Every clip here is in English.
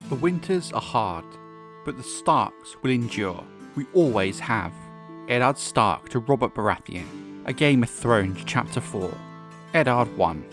The winters are hard, but the Starks will endure. We always have. Eddard Stark to Robert Baratheon. A Game of Thrones Chapter 4. Eddard 1.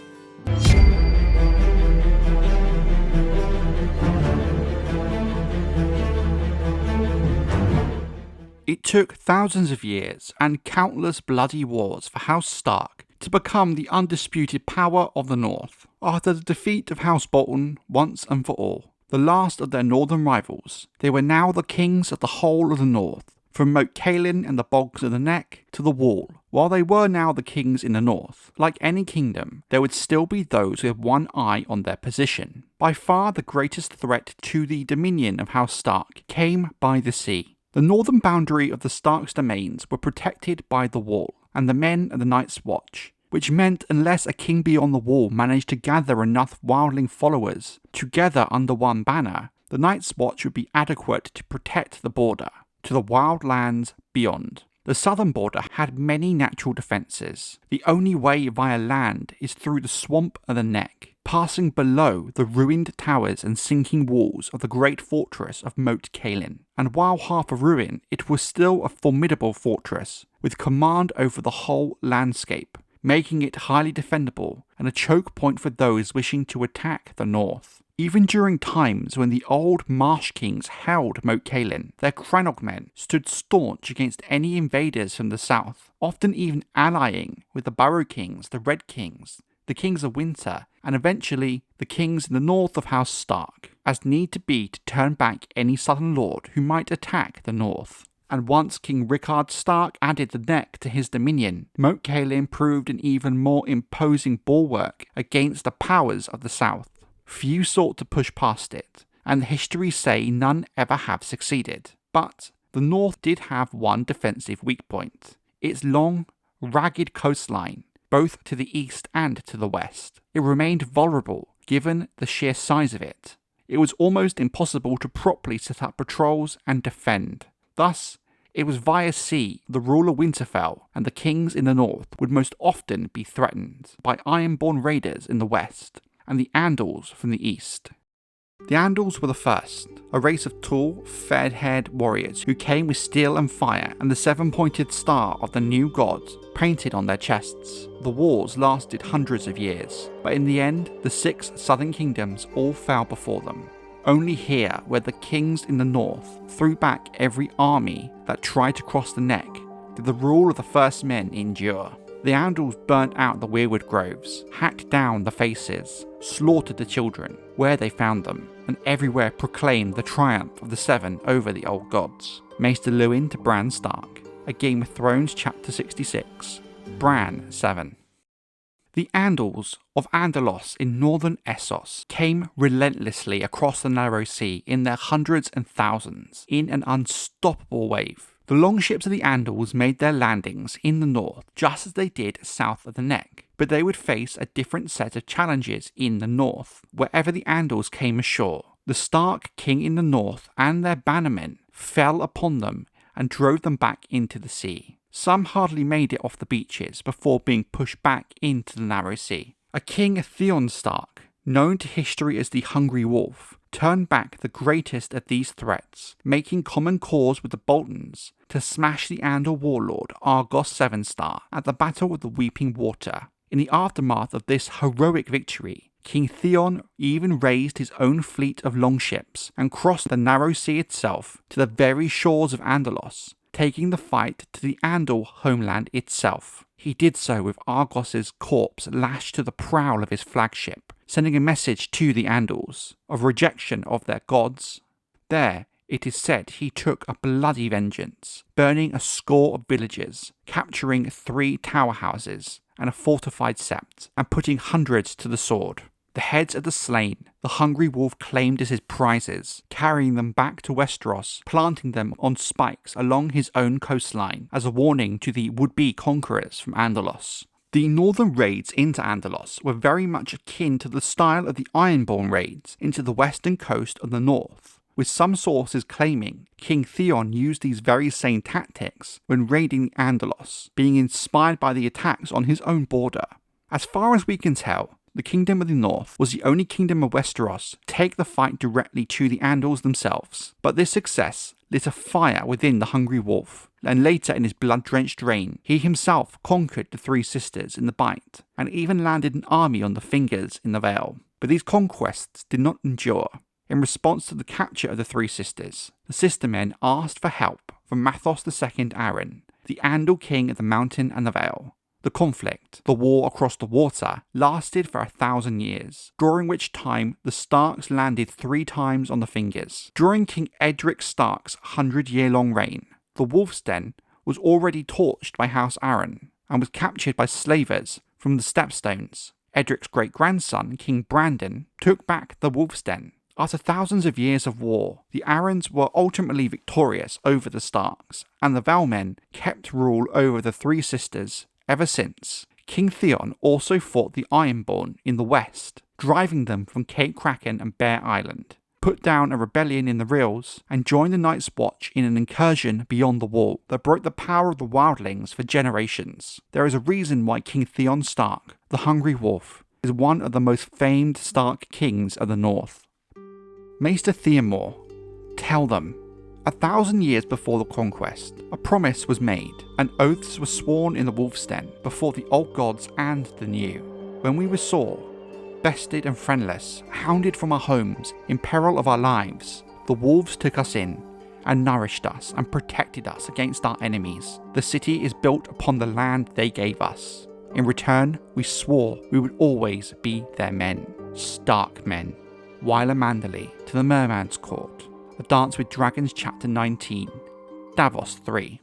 It took thousands of years and countless bloody wars for House Stark to become the undisputed power of the North. After the defeat of House Bolton once and for all, the last of their northern rivals, they were now the kings of the whole of the North, from Moat Cailin and the bogs of the Neck to the Wall. While they were now the kings in the North, like any kingdom, there would still be those with one eye on their position. By far the greatest threat to the dominion of House Stark came by the sea. The northern boundary of the Stark's domains were protected by the Wall and the men of the Night's Watch, which meant unless a king beyond the Wall managed to gather enough wildling followers together under one banner, the Night's Watch would be adequate to protect the border to the wild lands beyond. The southern border had many natural defences. The only way via land is through the swamp of the Neck, passing below the ruined towers and sinking walls of the great fortress of Moat Cailin. And while half a ruin, it was still a formidable fortress, with command over the whole landscape, making it highly defendable and a choke point for those wishing to attack the north. Even during times when the old Marsh Kings held Moat Cailin, their Crannog men stood staunch against any invaders from the south, often even allying with the Burrow Kings, the Red Kings, the Kings of Winter, and eventually the kings in the north of House Stark, as need to be to turn back any southern lord who might attack the north. And once King Rickard Stark added the Neck to his dominion, Moat Cailin proved an even more imposing bulwark against the powers of the south. Few sought to push past it, and the histories say none ever have succeeded. But the north did have one defensive weak point: its long, ragged coastline, both to the east and to the west. It remained vulnerable given the sheer size of it. It was almost impossible to properly set up patrols and defend. Thus, it was via sea the rule of Winterfell and the kings in the north would most often be threatened by Ironborn raiders in the west and the Andals from the east. The Andals were the first, a race of tall, fair-haired warriors who came with steel and fire and the seven-pointed star of the new gods painted on their chests. The wars lasted hundreds of years, but in the end, the 6 southern kingdoms all fell before them. Only here, where the kings in the north threw back every army that tried to cross the Neck, did the rule of the first men endure. The Andals burnt out the weirwood groves, hacked down the faces, slaughtered the children where they found them, and everywhere proclaimed the triumph of the 7 over the old gods. Maester Lewin to Bran Stark. A Game of Thrones Chapter 66. Bran 7. The Andals of Andalos in northern Essos came relentlessly across the narrow sea in their hundreds and thousands, in an unstoppable wave. The longships of the Andals made their landings in the north just as they did south of the Neck, but they would face a different set of challenges in the north. Wherever the Andals came ashore, the Stark king in the north and their bannermen fell upon them and drove them back into the sea. Some hardly made it off the beaches before being pushed back into the narrow sea. A King Theon Stark, known to history as the Hungry Wolf, turned back the greatest of these threats, making common cause with the Boltons to smash the Andal warlord Argos Sevenstar at the Battle of the Weeping Water. In the aftermath of this heroic victory, King Theon even raised his own fleet of longships and crossed the narrow sea itself to the very shores of Andalos, taking the fight to the Andal homeland itself. He did so with Argos's corpse lashed to the prow of his flagship, sending a message to the Andals of rejection of their gods. There, it is said he took a bloody vengeance, burning a score of villages, capturing 3 tower houses and a fortified sept, and putting hundreds to the sword. The heads of the slain, the Hungry Wolf claimed as his prizes, carrying them back to Westeros, planting them on spikes along his own coastline as a warning to the would-be conquerors from Andalos. The northern raids into Andalos were very much akin to the style of the Ironborn raids into the western coast of the north, with some sources claiming King Theon used these very same tactics when raiding Andalos, being inspired by the attacks on his own border. As far as we can tell, the Kingdom of the North was the only kingdom of Westeros to take the fight directly to the Andals themselves, but this success lit a fire within the Hungry Wolf, and later in his blood-drenched reign, he himself conquered the Three Sisters in the Bight, and even landed an army on the Fingers in the Vale. But these conquests did not endure. In response to the capture of the Three Sisters, the Sistermen asked for help from Mathos II Aaron, the Andal king of the Mountain and the Vale. The conflict, the war across the water, lasted for 1,000 years, during which time the Starks landed 3 times on the Fingers. During King Edric Stark's 100-year-long reign, the Wolf's Den was already torched by House Aaron, and was captured by slavers from the Stepstones. Edric's great-grandson, King Brandon, took back the Wolf's Den. After thousands of years of war, the Aarons were ultimately victorious over the Starks, and the Valemen kept rule over the Three Sisters. Ever since, King Theon also fought the Ironborn in the west, driving them from Cape Kraken and Bear Island, put down a rebellion in the Rills, and joined the Night's Watch in an incursion beyond the wall that broke the power of the wildlings for generations. There is a reason why King Theon Stark, the Hungry Wolf, is one of the most famed Stark kings of the North. Maester Theomore, tell them. 1,000 years before the conquest, a promise was made, and oaths were sworn in the Wolf's Den before the old gods and the new. When we were sore, bested and friendless, hounded from our homes, in peril of our lives, the wolves took us in, and nourished us and protected us against our enemies. The city is built upon the land they gave us. In return, we swore we would always be their men, Stark men. Wile Manderly to the Merman's Court. A Dance with Dragons Chapter 19, Davos 3.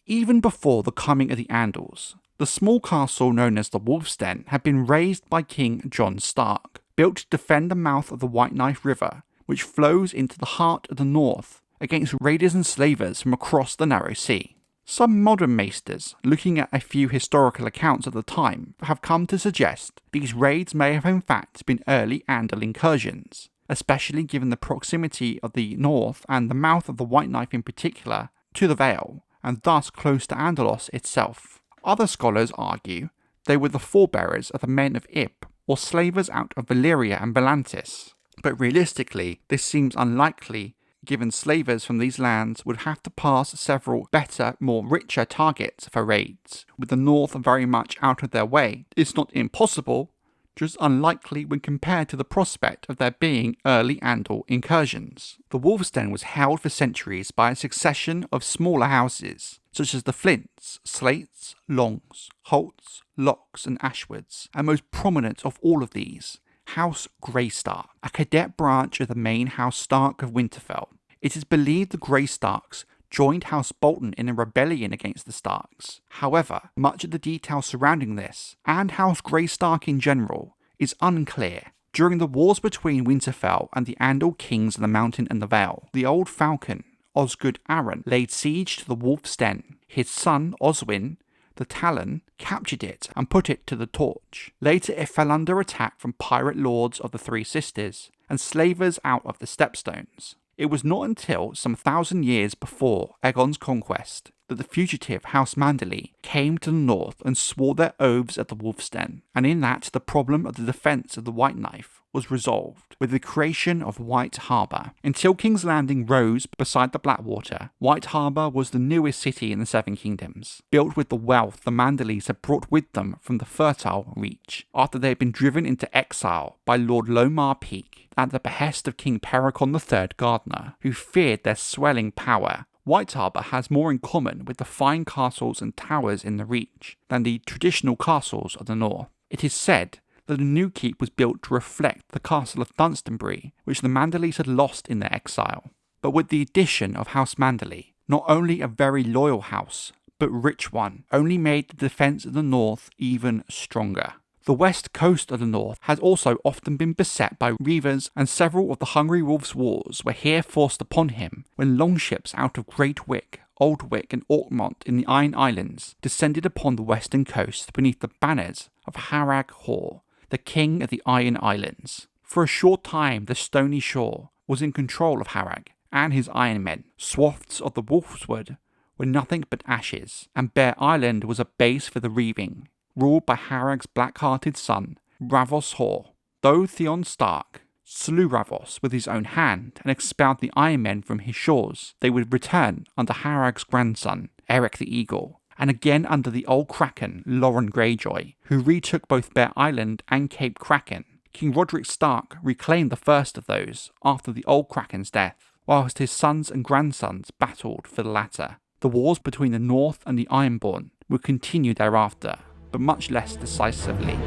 Even before the coming of the Andals, the small castle known as the Wolf's Den had been raised by King Jon Stark, built to defend the mouth of the White Knife River, which flows into the heart of the north against raiders and slavers from across the narrow sea. Some modern maesters, looking at a few historical accounts of the time, have come to suggest these raids may have in fact been early Andal incursions, especially given the proximity of the north and the mouth of the White Knife in particular to the Vale, and thus close to Andalos itself. Other scholars argue they were the forebearers of the men of Ib, or slavers out of Valyria and Volantis, but realistically this seems unlikely given slavers from these lands would have to pass several better, more richer targets for raids, with the north very much out of their way. It's not impossible, just unlikely when compared to the prospect of there being early Andal incursions. The Wolf's Den was held for centuries by a succession of smaller houses, such as the Flints, Slates, Longs, Holts, Locks and Ashwoods, and most prominent of all of these, House Greystark, a cadet branch of the main House Stark of Winterfell. It is believed the Greystarks joined House Bolton in a rebellion against the Starks. However, much of the detail surrounding this, and House Greystark in general, is unclear. During the wars between Winterfell and the Andal kings of the Mountain and the Vale, the Old Falcon, Osgood Arryn, laid siege to the Wolf's Den. His son, Oswin, the Talon, captured it and put it to the torch. Later it fell under attack from pirate lords of the Three Sisters and slavers out of the Stepstones. It was not until some 1,000 years before Aegon's conquest that the fugitive House Manderly came to the north and swore their oaths at the Wolf's Den, and in that the problem of the defence of the White Knife was resolved with the creation of White Harbour. Until King's Landing rose beside the Blackwater, White Harbour was the newest city in the Seven Kingdoms, built with the wealth the Manderlys had brought with them from the fertile Reach, after they had been driven into exile by Lord Lomar Peake at the behest of King Pericon III Gardner, who feared their swelling power. White Harbour has more in common with the fine castles and towers in the Reach than the traditional castles of the north. It is said that a new keep was built to reflect the castle of Dunstanbury, which the Manderlys had lost in their exile. But with the addition of House Manderly, not only a very loyal house, but rich one, only made the defence of the north even stronger. The west coast of the north has also often been beset by reavers, and several of the Hungry Wolf's wars were here forced upon him when longships out of Great Wyk, Old Wyk and Orkmont in the Iron Islands descended upon the western coast beneath the banners of Harag Hor, the king of the Iron Islands. For a short time the stony shore was in control of Harag and his iron men. Swaths of the Wolfswood were nothing but ashes, and Bear Island was a base for the reaving, ruled by Harag's black-hearted son, Ravos Hor. Though Theon Stark slew Ravos with his own hand and expelled the Iron Men from his shores, they would return under Harag's grandson, Eric the Eagle, and again under the old Kraken, Loren Greyjoy, who retook both Bear Island and Cape Kraken. King Roderick Stark reclaimed the first of those after the old Kraken's death, whilst his sons and grandsons battled for the latter. The wars between the North and the Ironborn would continue thereafter, but much less decisively.